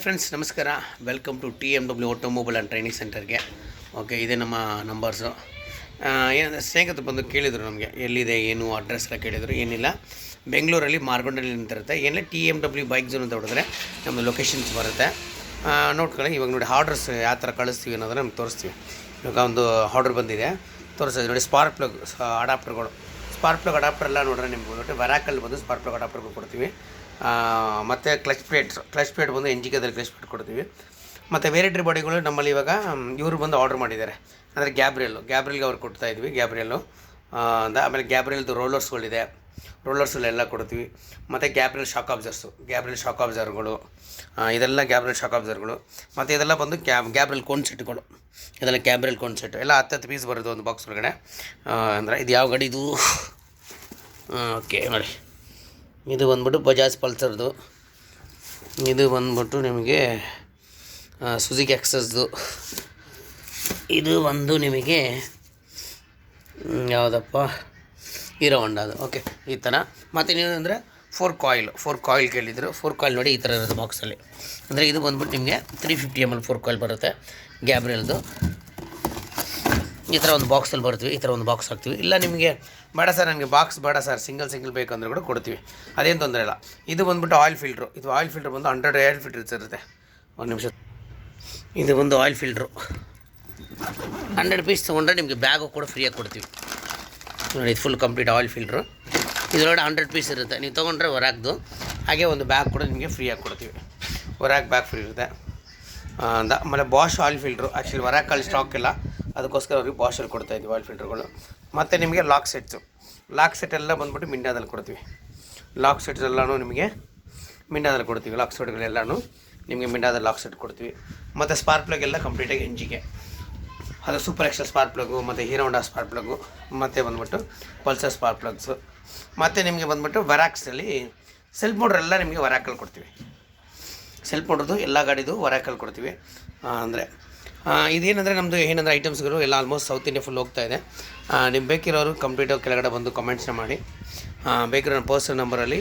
Friends ನಮಸ್ಕಾರ, welcome to TMW automobile and training ಸೆಂಟರ್ಗೆ. Okay, ಇದೇ ನಮ್ಮ ನಂಬರ್ಸು. ಏನಂದರೆ ಸ್ನೇಹಿತರು ಬಂದು ಕೇಳಿದರು ನಮಗೆ ಎಲ್ಲಿದೆ ಏನು ಅಡ್ರೆಸ್ ಎಲ್ಲ ಕೇಳಿದರು. ಏನಿಲ್ಲ, ಬೆಂಗಳೂರಲ್ಲಿ ಮಾರ್ಗೊಂಡಲ್ಲಿ ನಿಂತಿರುತ್ತೆ. ಏನಿಲ್ಲ TMW ಬೈಕ್ ಝೋನ್ ಅಂತ ಹೊಡೆದ್ರೆ ನಮ್ಮದು ಲೊಕೇಶನ್ಸ್ ಬರುತ್ತೆ. ನೋಡ್ಕೊಳ್ಳಿ. ಇವಾಗ ನೋಡಿ ಆರ್ಡ್ರಸ್ ಯಾವ ಥರ ಕಳಿಸ್ತೀವಿ ಅನ್ನೋದನ್ನು ನಮ್ಗೆ ತೋರಿಸ್ತೀವಿ. ಇವಾಗ ಒಂದು ಆರ್ಡ್ರ್ ಬಂದಿದೆ, ತೋರಿಸ್ತೀವಿ ನೋಡಿ. ಸ್ಪಾರ್ಕ್ ಪ್ಲಗ್ ಅಡಾಪ್ಟರ್ಗಳು, ಸ್ಪಾರ್ಕ್ ಪ್ಲಗ್ ಅಡಾಪ್ಟರ್ ಎಲ್ಲ ನೋಡ್ರೆ ನಿಮ್ಗೆ ನೋಡಿ ವರಾಕಲ್ಲಿ ಬಂದು ಸ್ಪಾರ್ಕ್ ಪ್ಲಗ್ ಅಡಾಪ್ಟರ್ಗಳು ಕೊಡ್ತೀವಿ. ಮತ್ತು ಕ್ಲಚ್ ಪ್ಲೇಟ್ ಬಂದು NGKದಲ್ಲಿ ಕ್ಲಚ್ ಪ್ಲೇಟ್ ಕೊಡ್ತೀವಿ. ಮತ್ತು ವೇರಿಯಂಟ್ರಿ ಬಾಡಿಗಳು ನಮ್ಮಲ್ಲಿ ಇವಾಗ ಇವರು ಬಂದು ಆರ್ಡ್ರ್ ಮಾಡಿದ್ದಾರೆ. ಅಂದರೆ ಗ್ಯಾಬ್ರಿಯಲ್ಗೆ ಅವ್ರು ಕೊಡ್ತಾಯಿದ್ವಿ. ಆಮೇಲೆ ಗ್ಯಾಬ್ರಿಯಲ್ದು ರೋಲರ್ಸ್ಗಳಿದೆ, ರೋಲರ್ಸಲ್ಲೆಲ್ಲ ಕೊಡ್ತೀವಿ. ಮತ್ತು ಗ್ಯಾಬ್ರಿಯಲ್ ಶಾಕ್ ಅಬ್ಸರ್ಗಳು, ಇದೆಲ್ಲ ಗ್ಯಾಬ್ರಿಯಲ್ ಶಾಕ್ ಅಬ್ಸರ್ಗಳು. ಮತ್ತು ಇದೆಲ್ಲ ಬಂದು ಗ್ಯಾಬ್ರಿಯಲ್ ಕೋನ್ ಸೆಟ್ಗಳು, ಇದೆಲ್ಲ ಗ್ಯಾಬ್ರಿಯಲ್ ಕೋನ್ ಸೆಟ್ ಎಲ್ಲ 10 ಪೀಸ್ ಬರೋದು ಒಂದು ಬಾಕ್ಸ್ ಒಳಗಡೆ. ಅಂದರೆ ಇದು ಯಾವ ಗಾಡಿ ಇದು? ಓಕೆ ನೋಡಿ, ಇದು ಬಂದ್ಬಿಟ್ಟು ಬಜಾಜ್ ಪಲ್ಸರ್ದು, ಇದು ಬಂದ್ಬಿಟ್ಟು ನಿಮಗೆ ಸುಜುಕಿ ಎಕ್ಸಸ್ದು, ಇದು ಬಂದು ನಿಮಗೆ ಯಾವುದಪ್ಪ ಹೀರೋ ಹೊಂಡದು. ಓಕೆ, ಈ ಥರ. ಮತ್ತು ಇನ್ನೇನೆಂದರೆ ಫೋರ್ಕ್ ಆಯಿಲ್ ಕೇಳಿದರು. ಫೋರ್ಕ್ ಆಯಿಲ್ ನೋಡಿ ಈ ಥರ ಇರೋದು ಬಾಕ್ಸಲ್ಲಿ. ಅಂದರೆ ಇದು ಬಂದ್ಬಿಟ್ಟು ನಿಮಗೆ 350 ml ಫೋರ್ಕ್ ಆಯಿಲ್ ಬರುತ್ತೆ ಗ್ಯಾಬ್ರಿಯಲ್ದು. ಈ ಥರ ಒಂದು ಬಾಕ್ಸಲ್ಲಿ ಬರ್ತೀವಿ. ಈ ಥರ ಒಂದು ಬಾಕ್ಸ್ ಹಾಕ್ತೀವಿ. ಇಲ್ಲ ನಿಮಗೆ ಬೇಡ ಸರ್, ನನಗೆ ಬಾಕ್ಸ್ ಬೇಡ ಸರ್, ಸಿಂಗಲ್ ಬೇಕಂದ್ರೆ ಕೂಡ ಕೊಡ್ತೀವಿ, ಅದೇನು ತೊಂದರೆ ಇಲ್ಲ. ಇದು ಬಂದ್ಬಿಟ್ಟು ಆಯಿಲ್ ಫಿಲ್ಟ್ರು. ಇದು ಆಯಿಲ್ ಫಿಲ್ಟ್ರ್ ಬಂದು 100 ಆಯಿಲ್ ಫಿಲ್ಟರ್ಸ್ ಇರುತ್ತೆ. ಒಂದು ನಿಮಿಷ. ಇದು ಒಂದು ಆಯಿಲ್ ಫಿಲ್ಟ್ರು 100 ಪೀಸ್ ತೊಗೊಂಡ್ರೆ ನಿಮಗೆ ಬ್ಯಾಗು ಕೂಡ ಫ್ರೀಯಾಗಿ ಕೊಡ್ತೀವಿ ನೋಡಿ. ಇದು ಫುಲ್ ಕಂಪ್ಲೀಟ್ ಆಯಿಲ್ ಫಿಲ್ಟ್ರು. ಇದರೊಳಗಡೆ 100 ಪೀಸ್ ಇರುತ್ತೆ. ನೀವು ತೊಗೊಂಡ್ರೆ ಹೊರಾಗ್ದು. ಹಾಗೆ ಒಂದು ಬ್ಯಾಗ್ ಕೂಡ ನಿಮಗೆ ಫ್ರೀಯಾಗಿ ಕೊಡ್ತೀವಿ. ಹೊರಾಗ್ ಬ್ಯಾಗ್ ಫ್ರೀ ಇರುತ್ತೆ. ಆಮೇಲೆ ಬಾಷ್ ಆಯಿಲ್ ಫಿಲ್ಟ್ರು. ಆ್ಯಕ್ಚುಲಿ ಹೊರಾಕಲ್ಲಿ ಸ್ಟಾಕ್ ಇಲ್ಲ, ಅದಕ್ಕೋಸ್ಕರ ಅವ್ರಿಗೆ ಬಾಷಲ್ಲಿ ಕೊಡ್ತಾಯಿದ್ವಿ ಆಯಿಲ್ ಫಿಲ್ಟ್ರುಗಳು. ಮತ್ತು ನಿಮಗೆ ಲಾಕ್ ಸೆಟ್ ಎಲ್ಲ ಬಂದ್ಬಿಟ್ಟು ಮಿಂಡಾದಲ್ಲಿ ಕೊಡ್ತೀವಿ. ಲಾಕ್ ಸೆಟ್ಸ್ ಎಲ್ಲನೂ ನಿಮಗೆ ಮಿಂಡಾದಲ್ಲಿ ಕೊಡ್ತೀವಿ. ಲಾಕ್ ಸೆಟ್ಗಳೆಲ್ಲನೂ ನಿಮಗೆ ಮಿಂಡಾದಲ್ಲಿ ಲಾಕ್ ಸೆಟ್ ಕೊಡ್ತೀವಿ. ಮತ್ತು ಸ್ಪಾರ್ಕ್ ಪ್ಲಗ್ ಎಲ್ಲ ಕಂಪ್ಲೀಟಾಗಿ NGK, ಅದು ಸೂಪರ್ ಎಕ್ಸೆಲ್ ಸ್ಪಾರ್ಕ್ ಪ್ಲಗ್ಗು, ಮತ್ತು ಹೀರೋ ಹೊಂಡಾ ಸ್ಪಾರ್ಕ್ ಪ್ಲಗ್ಗು, ಮತ್ತು ಬಂದ್ಬಿಟ್ಟು ಪಲ್ಸರ್ ಸ್ಪಾರ್ಕ್ ಪ್ಲಗ್ಸು. ಮತ್ತು ನಿಮಗೆ ಬಂದ್ಬಿಟ್ಟು ವರಾಕ್ಸಲ್ಲಿ ಸೆಲ್ಫ್ ಮೋಟ್ರ್ ಎಲ್ಲ ನಿಮಗೆ ವರಾಕಲ್ಲಿ ಕೊಡ್ತೀವಿ. ಸೆಲ್ಫ್ ಮೋಟ್ರದ್ದು ಎಲ್ಲ ಗಾಡಿದು ವರಾಕಲ್ಲಿ ಕೊಡ್ತೀವಿ. ಅಂದರೆ ಇದೇನಂದರೆ ನಮ್ಮದು ಏನಂದರೆ ಐಟಮ್ಸ್ಗಳು ಎಲ್ಲ ಆಲ್ಮೋಸ್ಟ್ ಸೌತ್ ಇಂಡಿಯಾ ಫುಲ್ ಹೋಗ್ತಾಯಿದೆ. ನಿಮ್ಗೆ ಬೇಕಿರೋರು ಕಂಪ್ಲೀಟಾಗಿ ಕೆಳಗಡೆ ಬಂದು ಕಮೆಂಟ್ಸ್ನ ಮಾಡಿ. ಬೇಕಿರೋ ನನ್ನ ಪರ್ಸನಲ್ ನಂಬರಲ್ಲಿ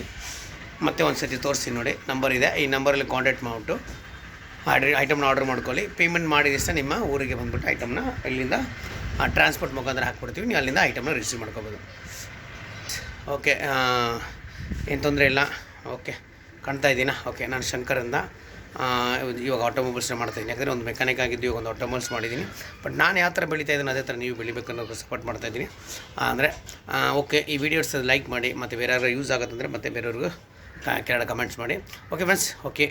ಮತ್ತೆ ಒಂದು ಸತಿ ತೋರಿಸ್ತೀನಿ ನೋಡಿ, ನಂಬರ್ ಇದೆ. ಈ ನಂಬರಲ್ಲಿ ಕಾಂಟ್ಯಾಕ್ಟ್ ಮಾಡಿಬಿಟ್ಟು ಐಟಮ್ನ ಆರ್ಡರ್ ಮಾಡ್ಕೊಳ್ಳಿ. ಪೇಮೆಂಟ್ ಮಾಡಿದ ನಿಮ್ಮ ಊರಿಗೆ ಬಂದುಬಿಟ್ಟು ಐಟಮ್ನ ಇಲ್ಲಿಂದ ಟ್ರಾನ್ಸ್ಪೋರ್ಟ್ ಮುಖಾಂತರ ಹಾಕ್ಕೊಡ್ತೀವಿ. ನೀವು ಅಲ್ಲಿಂದ ಐಟಮ್ನ ರಿಸೀವ್ ಮಾಡ್ಕೋಬೋದು. ಓಕೆ, ಏನು ತೊಂದರೆ ಇಲ್ಲ. ಓಕೆ, ಕಾಣ್ತಾ ಇದ್ದೀನಾ? ಓಕೆ, ನಾನು ಶಂಕರಿಂದ ಇವಾಗ ಆಟೋಮೊಬೈಲ್ಸ್ನ ಮಾಡ್ತಾಯಿದ್ದೀನಿ. ಯಾಕಂದರೆ ಒಂದು ಮೆಕ್ಯಾನಿಕ್ ಆಗಿದ್ದು ಇವಾಗ ಒಂದು ಆಟೋಮೊಬೈಲ್ಸ್ ಮಾಡಿದ್ದೀನಿ. ಬಟ್ ನಾನು ಯಾವ ಥರ ಬೆಳೀತಾ ಇದ್ದೀನಿ ಅದೇ ಥರ ನೀವು ಬೆಳಿಬೇಕನ್ನೋದು ಸಪೋರ್ಟ್ ಮಾಡ್ತಾಯಿದ್ದೀನಿ. ಅಂದರೆ ಓಕೆ, ಈ ವಿಡಿಯೋಸ್ ಲೈಕ್ ಮಾಡಿ, ಮತ್ತು ಬೇರೆ ಯಾರು ಯೂಸ್ ಆಗುತ್ತಂದರೆ ಮತ್ತೆ ಬೇರೆಯವ್ರಿಗೂ ಕೆಳಗಡೆ ಕಮೆಂಟ್ಸ್ ಮಾಡಿ. Okay friends, okay.